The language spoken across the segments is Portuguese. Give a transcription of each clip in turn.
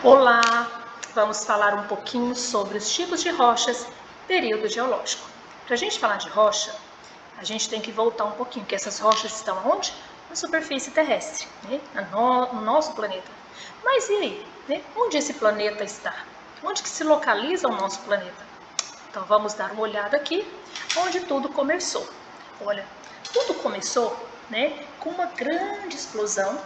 Olá! Vamos falar um pouquinho sobre os tipos de rochas, período geológico. Para a gente falar de rocha, a gente tem que voltar um pouquinho, porque essas rochas estão onde? Na superfície terrestre, né? No nosso planeta. Mas e aí? Né? Onde esse planeta está? Onde que se localiza o nosso planeta? Então vamos dar uma olhada aqui, onde tudo começou. Olha, tudo começou, né, com uma grande explosão.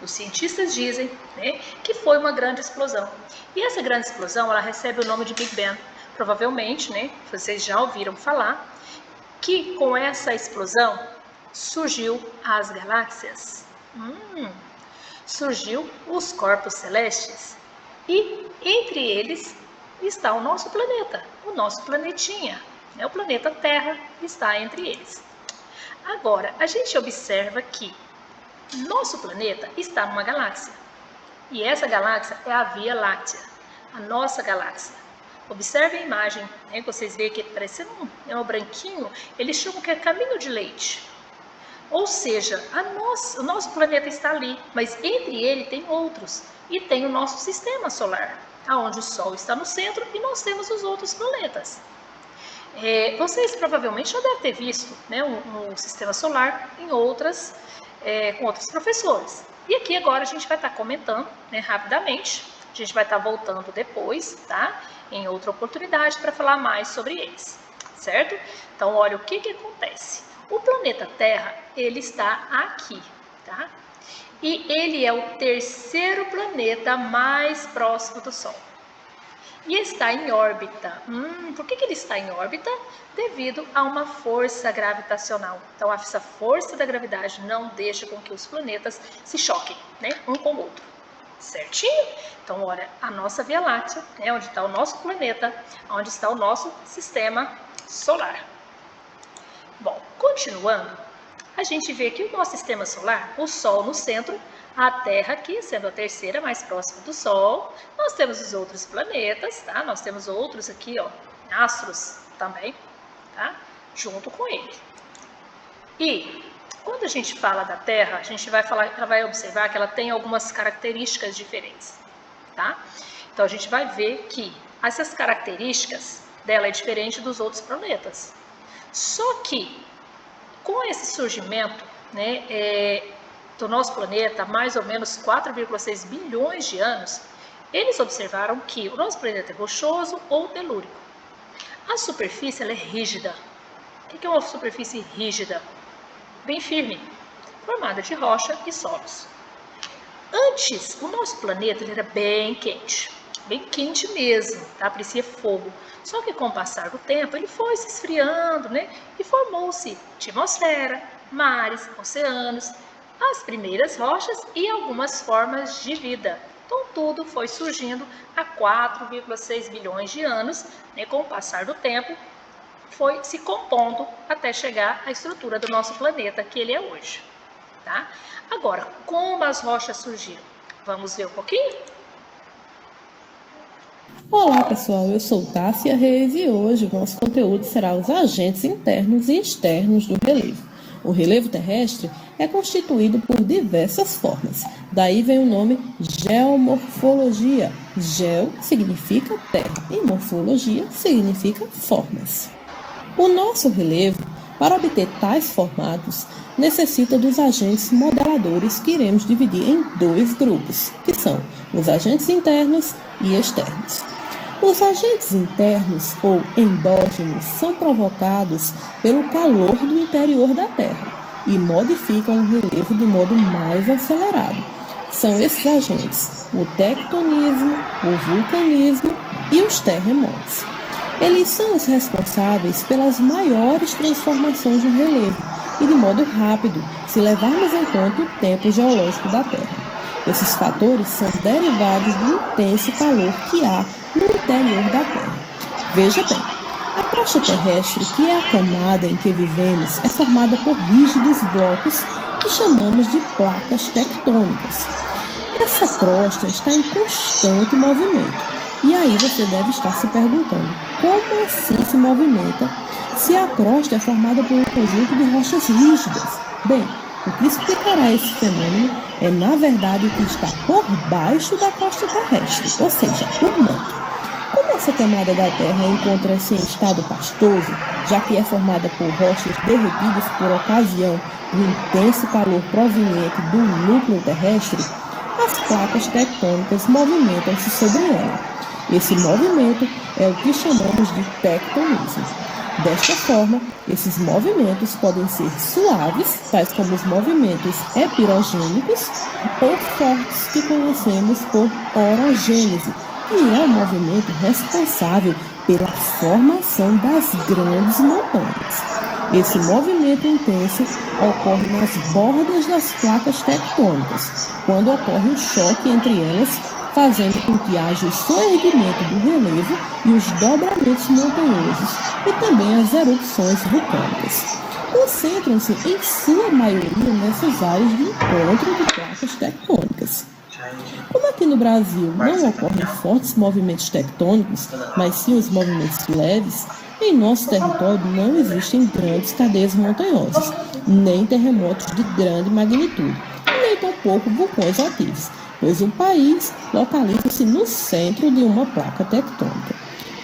Os cientistas dizem, né, que foi uma grande explosão. E essa grande explosão, ela recebe o nome de Big Bang. Provavelmente, né, vocês já ouviram falar que com essa explosão surgiu as galáxias. Surgiu os corpos celestes. E entre eles está o nosso planeta, o nosso planetinha. Né? O planeta Terra está entre eles. Agora, a gente observa que nosso planeta está numa galáxia. E essa galáxia é a Via Láctea, a nossa galáxia. Observe a imagem, né? Vocês veem que parecendo um branquinho, eles chamam que é caminho de leite. Ou seja, o nosso planeta está ali, mas entre ele tem outros. E tem o nosso sistema solar, onde o Sol está no centro e nós temos os outros planetas. Vocês provavelmente já devem ter visto, né, um sistema solar com outros professores. E aqui agora a gente vai estar comentando, né, rapidamente. A gente vai estar voltando depois, tá? Em outra oportunidade para falar mais sobre eles, certo? Então, olha o que acontece. O planeta Terra, ele está aqui, tá? E ele é o terceiro planeta mais próximo do Sol. E está em órbita. Por que ele está em órbita? Devido a uma força gravitacional. Então, essa força da gravidade não deixa com que os planetas se choquem, né, um com o outro. Certinho? Então, olha, a nossa Via Láctea, né, onde está o nosso planeta, onde está o nosso sistema solar. Bom, continuando, a gente vê aqui o nosso sistema solar, o Sol no centro, a Terra aqui, sendo a terceira mais próxima do Sol. Nós temos os outros planetas, tá? Nós temos outros aqui, ó, astros também, tá? Junto com ele. E quando a gente fala da Terra, a gente vai observar que ela tem algumas características diferentes, tá? Então a gente vai ver que essas características dela é diferente dos outros planetas. Só que com esse surgimento, né, do nosso planeta, há mais ou menos 4,6 bilhões de anos, eles observaram que o nosso planeta é rochoso ou telúrico. A superfície ela é rígida. O que é uma superfície rígida? Bem firme, formada de rocha e solos. Antes, o nosso planeta ele era bem quente mesmo, tá? Parecia fogo. Só que com o passar do tempo, ele foi se esfriando, né? E formou-se atmosfera, mares, oceanos, as primeiras rochas e algumas formas de vida. Então, tudo foi surgindo há 4,6 bilhões de anos, né? Com o passar do tempo, foi se compondo até chegar à estrutura do nosso planeta, que ele é hoje, tá? Agora, como as rochas surgiram? Vamos ver um pouquinho? Olá pessoal, eu sou Tássia Reis e hoje o nosso conteúdo será os agentes internos e externos do relevo. O relevo terrestre é constituído por diversas formas, daí vem o nome geomorfologia. Geo significa terra e morfologia significa formas. O nosso relevo, para obter tais formatos, necessita dos agentes modeladores que iremos dividir em dois grupos, que são os agentes internos e externos. Os agentes internos ou endógenos são provocados pelo calor do interior da Terra e modificam o relevo de modo mais acelerado. São esses agentes o tectonismo, o vulcanismo e os terremotos. Eles são os responsáveis pelas maiores transformações no relevo e de modo rápido, se levarmos em conta o tempo geológico da Terra. Esses fatores são derivados do intenso calor que há no interior da Terra. Veja bem, a crosta terrestre, que é a camada em que vivemos, é formada por rígidos blocos que chamamos de placas tectônicas. Essa crosta está em constante movimento. E aí você deve estar se perguntando, como assim se movimenta se a crosta é formada por um conjunto de rochas rígidas? Bem, O que explicará esse fenômeno é, na verdade, o que está por baixo da crosta terrestre, ou seja, o manto. Como essa camada da Terra encontra-se em estado pastoso, já que é formada por rochas derretidas por ocasião do intenso calor proveniente do núcleo terrestre, as placas tectônicas movimentam-se sobre ela. Esse movimento é o que chamamos de tectonismo. Desta forma, esses movimentos podem ser suaves, tais como os movimentos epirogênicos, ou fortes, que conhecemos por orogênese, que é o movimento responsável pela formação das grandes montanhas. Esse movimento intenso ocorre nas bordas das placas tectônicas, quando ocorre um choque entre elas, fazendo com que haja o soerguimento do relevo e os dobramentos montanhosos, e também as erupções vulcânicas. Concentram-se, em sua maioria, nessas áreas de encontro de placas tectônicas. Como aqui no Brasil não ocorrem fortes movimentos tectônicos, mas sim os movimentos leves, em nosso território não existem grandes cadeias montanhosas, nem terremotos de grande magnitude, nem tampouco vulcões ativos, pois o país localiza-se no centro de uma placa tectônica.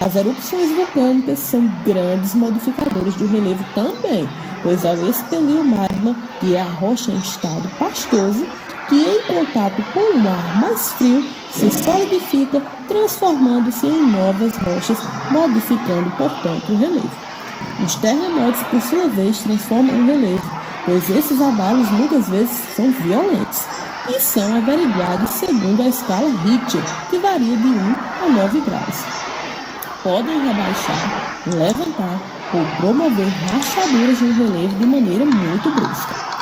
As erupções vulcânicas são grandes modificadores do relevo também, pois ao expelir o magma, que é a rocha em estado pastoso, que em contato com o ar mais frio se solidifica, transformando-se em novas rochas, modificando, portanto, o relevo. Os terremotos, por sua vez, transformam o relevo, pois esses abalos muitas vezes são violentos e são averiguados segundo a escala Richter, que varia de 1 a 9 graus. Podem rebaixar, levantar ou promover rachaduras no relevo de maneira muito brusca.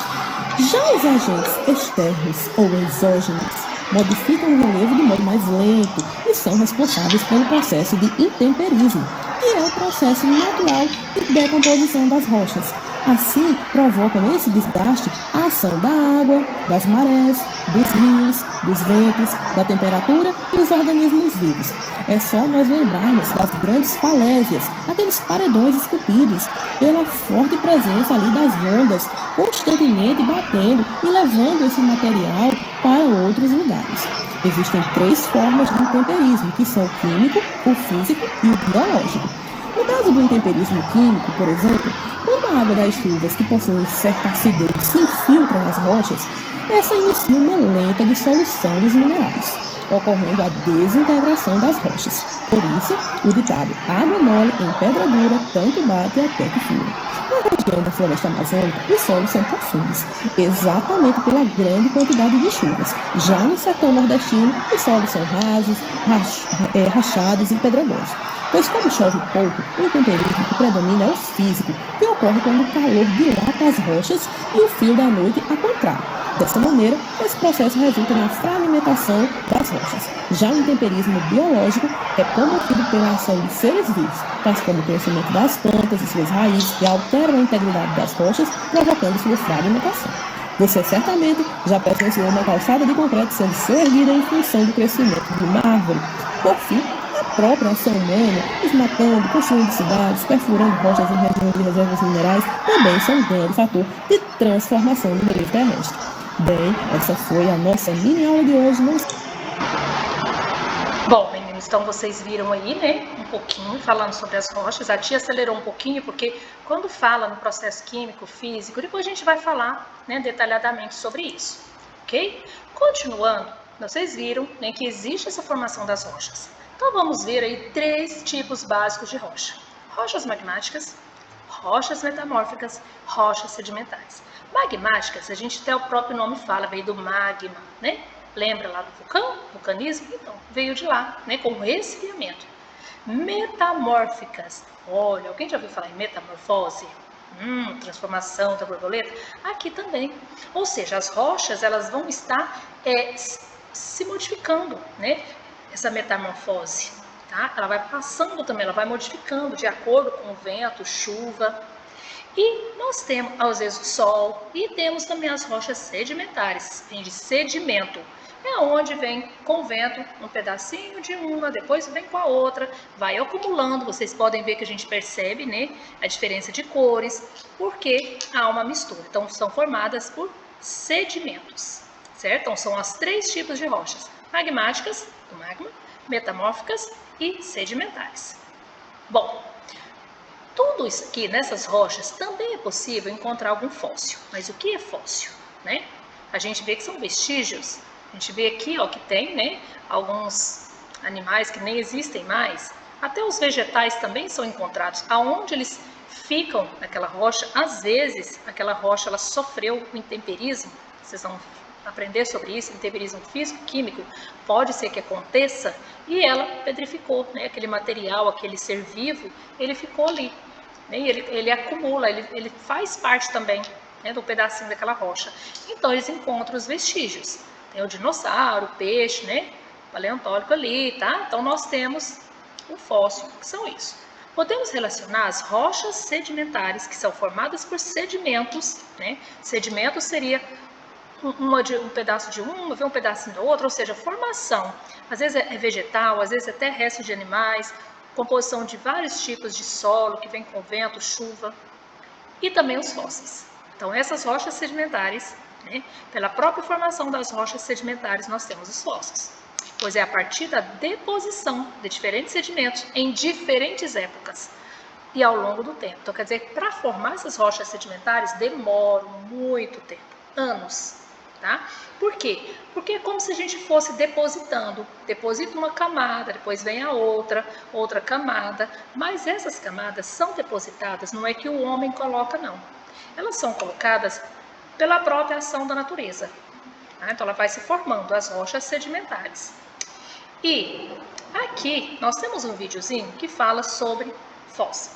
Já os agentes externos ou exógenos modificam o relevo de modo mais lento e são responsáveis pelo processo de intemperismo, que é o processo natural de decomposição das rochas. Assim, provocam esse desgaste a ação da água, das marés, dos rios, dos ventos, da temperatura e dos organismos vivos. É só nós lembrarmos das grandes falésias, aqueles paredões esculpidos, pela forte presença ali das ondas, constantemente batendo e levando esse material para outros lugares. Existem 3 formas de intemperismo, que são o químico, o físico e o biológico. No caso do intemperismo químico, por exemplo, quando a água das chuvas que possuem certa acidez se infiltra nas rochas, essa inicia uma lenta dissolução dos minerais, ocorrendo a desintegração das rochas. Por isso, o ditado água mole em pedra dura tanto bate até que fura. Na região da floresta amazônica, os solos são profundos, exatamente pela grande quantidade de chuvas. Já no sertão nordestino, os solos são rasos, rachados e pedregosos. Pois como chove pouco, o intemperismo que predomina é o físico, que ocorre quando o calor dilata as rochas e o frio da noite a contrai. Dessa maneira, esse processo resulta na fragmentação das rochas. Já o intemperismo biológico é promovido pela ação de seres vivos, tais como o crescimento das plantas e suas raízes, que alteram a integridade das rochas, provocando sua fragmentação. Você certamente já presenciou uma calçada de concreto sendo soerguida em função do crescimento de uma árvore. Por fim, a própria ação humana, esmatando, construindo cidades, perfurando rochas em regiões de reservas minerais, também são um grande fator de transformação do relevo terrestre. Bem, essa foi a nossa mini aula de hoje. Bom, meninos, então vocês viram aí, né, um pouquinho falando sobre as rochas. A tia acelerou um pouquinho porque quando fala no processo químico, físico, depois a gente vai falar, né, detalhadamente sobre isso, ok? Continuando, vocês viram, né, que existe essa formação das rochas. Então vamos ver aí 3 tipos básicos de rocha: rochas magmáticas, rochas metamórficas, rochas sedimentares. Magmáticas, a gente até o próprio nome fala, veio do magma, né? Lembra lá do vulcão, vulcanismo? Então, veio de lá, né? Com resfriamento. Metamórficas, olha, alguém já ouviu falar em metamorfose? Transformação da borboleta? Aqui também. Ou seja, as rochas, elas vão estar se modificando, né? Essa metamorfose, tá? Ela vai passando também, ela vai modificando de acordo com o vento, chuva. E nós temos, às vezes, o sol, e temos também as rochas sedimentares, vem de sedimento. É onde vem com o vento um pedacinho de uma, depois vem com a outra, vai acumulando. Vocês podem ver que a gente percebe, né, a diferença de cores, porque há uma mistura. Então, são formadas por sedimentos, certo? Então, são os 3 tipos de rochas: magmáticas, do magma, metamórficas e sedimentares. Bom, tudo isso aqui, nessas rochas, também é possível encontrar algum fóssil. Mas o que é fóssil, né? A gente vê que são vestígios. A gente vê aqui, ó, que tem, né, alguns animais que nem existem mais. Até os vegetais também são encontrados. Aonde eles ficam naquela rocha, às vezes, aquela rocha ela sofreu o intemperismo. Vocês vão aprender sobre isso, intemperismo físico-químico. Pode ser que aconteça e ela petrificou, né? Aquele material, aquele ser vivo, ele ficou ali. Né? E ele acumula, ele faz parte também, né, do pedacinho daquela rocha. Então, eles encontram os vestígios. Tem o dinossauro, o peixe, né? Paleontólico ali, tá? Então, nós temos o fóssil, que são isso. Podemos relacionar as rochas sedimentares, que são formadas por sedimentos, né? Sedimento seria um pedaço de uma, um pedacinho da outra, ou seja, formação. Às vezes é vegetal, às vezes até restos de animais, composição de vários tipos de solo, que vem com vento, chuva, e também os fósseis. Então, essas rochas sedimentares, né, pela própria formação das rochas sedimentares, nós temos os fósseis. Pois é a partir da deposição de diferentes sedimentos em diferentes épocas e ao longo do tempo. Então, quer dizer, para formar essas rochas sedimentares, demoram muito tempo, anos. Tá? Por quê? Porque é como se a gente fosse depositando. Deposita uma camada, depois vem a outra camada. Mas essas camadas são depositadas, não é que o homem coloca, não. Elas são colocadas pela própria ação da natureza. Tá? Então, ela vai se formando, as rochas sedimentares. E aqui nós temos um videozinho que fala sobre fóssil.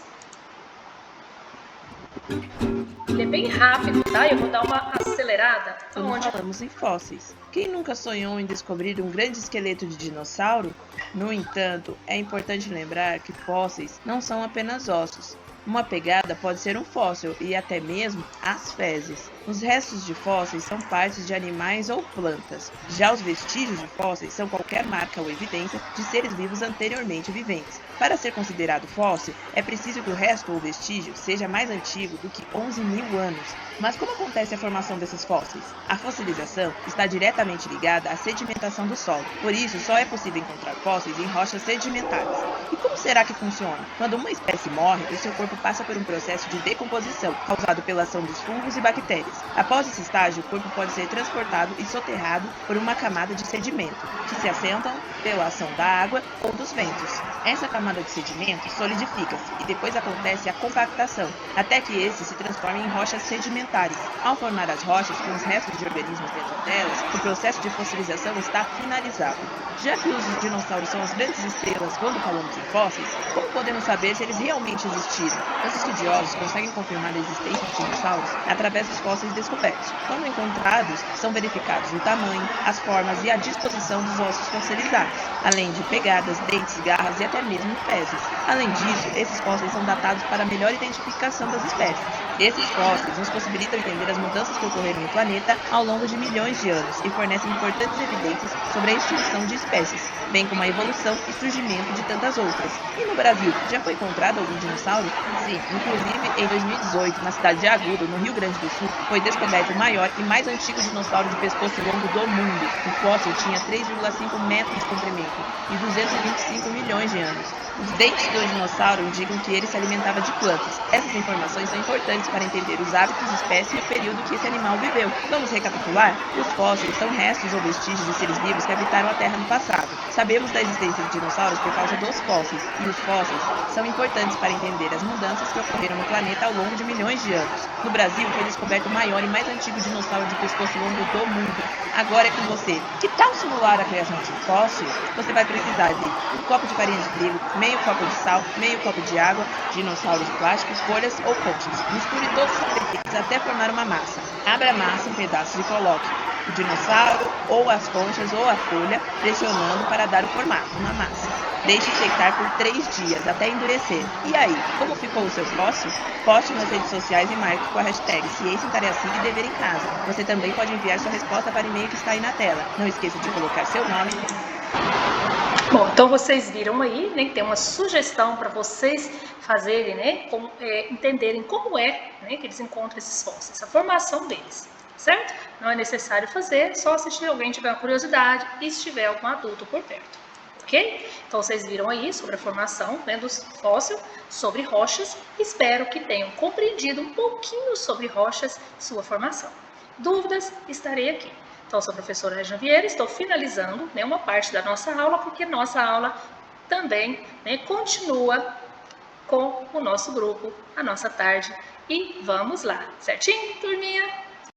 Ele é bem rápido, tá? Eu vou dar uma acelerada. Quando falamos em fósseis, quem nunca sonhou em descobrir um grande esqueleto de dinossauro? No entanto, é importante lembrar que fósseis não são apenas ossos. Uma pegada pode ser um fóssil e até mesmo as fezes. Os restos de fósseis são partes de animais ou plantas. Já os vestígios de fósseis são qualquer marca ou evidência de seres vivos anteriormente viventes. Para ser considerado fóssil, é preciso que o resto ou vestígio seja mais antigo do que 11.000 anos. Mas como acontece a formação desses fósseis? A fossilização está diretamente ligada à sedimentação do solo. Por isso, só é possível encontrar fósseis em rochas sedimentares. E como será que funciona? Quando uma espécie morre, o seu corpo passa por um processo de decomposição, causado pela ação dos fungos e bactérias. Após esse estágio, o corpo pode ser transportado e soterrado por uma camada de sedimento, que se assentam pela ação da água ou dos ventos. Essa camada de sedimento solidifica-se e depois acontece a compactação, até que esses se transformem em rochas sedimentares. Ao formar as rochas com os restos de organismos dentro delas, o processo de fossilização está finalizado. Já que os dinossauros são as grandes estrelas quando falamos em fósseis, como podemos saber se eles realmente existiram? Os estudiosos conseguem confirmar a existência de dinossauros através dos fósseis descobertos. Quando encontrados, são verificados o tamanho, as formas e a disposição dos ossos fossilizados, além de pegadas, dentes, garras e até mesmo fezes. Além disso, esses fósseis são datados para melhor identificação das espécies. Esses fósseis nos possibilitam entender as mudanças que ocorreram no planeta ao longo de milhões de anos e fornecem importantes evidências sobre a extinção de espécies, bem como a evolução e surgimento de tantas outras. E no Brasil, já foi encontrado algum dinossauro? Sim, inclusive em 2018, na cidade de Agudo, no Rio Grande do Sul, foi descoberto o maior e mais antigo dinossauro de pescoço longo do mundo. O fóssil tinha 3,5 metros de comprimento e 225 milhões de anos. Os dentes do dinossauro indicam que ele se alimentava de plantas. Essas informações são importantes para entender os hábitos, espécie e o período que esse animal viveu. Vamos recapitular? Os fósseis são restos ou vestígios de seres vivos que habitaram a Terra no passado. Sabemos da existência de dinossauros por causa dos fósseis, e os fósseis são importantes para entender as mudanças que ocorreram no planeta ao longo de milhões de anos. No Brasil, foi descoberto o maior e mais antigo dinossauro de pescoço longo do mundo. Agora é com você. Que tal simular a criação de um fóssil? Você vai precisar de um copo de farinha de trigo, meio copo de sal, meio copo de água, dinossauros plásticos, folhas ou conchas. Misture todos os ingredientes até formar uma massa. Abra a massa em pedaços e coloque o dinossauro, ou as conchas, ou a folha, pressionando para dar o formato, uma massa. Deixe secar por 3 dias, até endurecer. E aí, como ficou o seu fóssil? Poste nas redes sociais e marque com a hashtag Ciência em Cariacica e Dever em Casa. Você também pode enviar sua resposta para o e-mail que está aí na tela. Não esqueça de colocar seu nome. Bom, então vocês viram aí, né, que tem uma sugestão para vocês fazerem, né, entenderem como é, né, que eles encontram esses fósseis, a formação deles. certo? Não é necessário fazer, só se alguém tiver uma curiosidade e se tiver algum adulto por perto. Ok? Então, vocês viram aí sobre a formação, né, dos fósseis, sobre rochas. Espero que tenham compreendido um pouquinho sobre rochas, sua formação. Dúvidas? Estarei aqui. Então, sou a professora Regina Vieira, estou finalizando, né, uma parte da nossa aula, porque nossa aula também, né, continua com o nosso grupo, a nossa tarde. E vamos lá, certinho, turminha?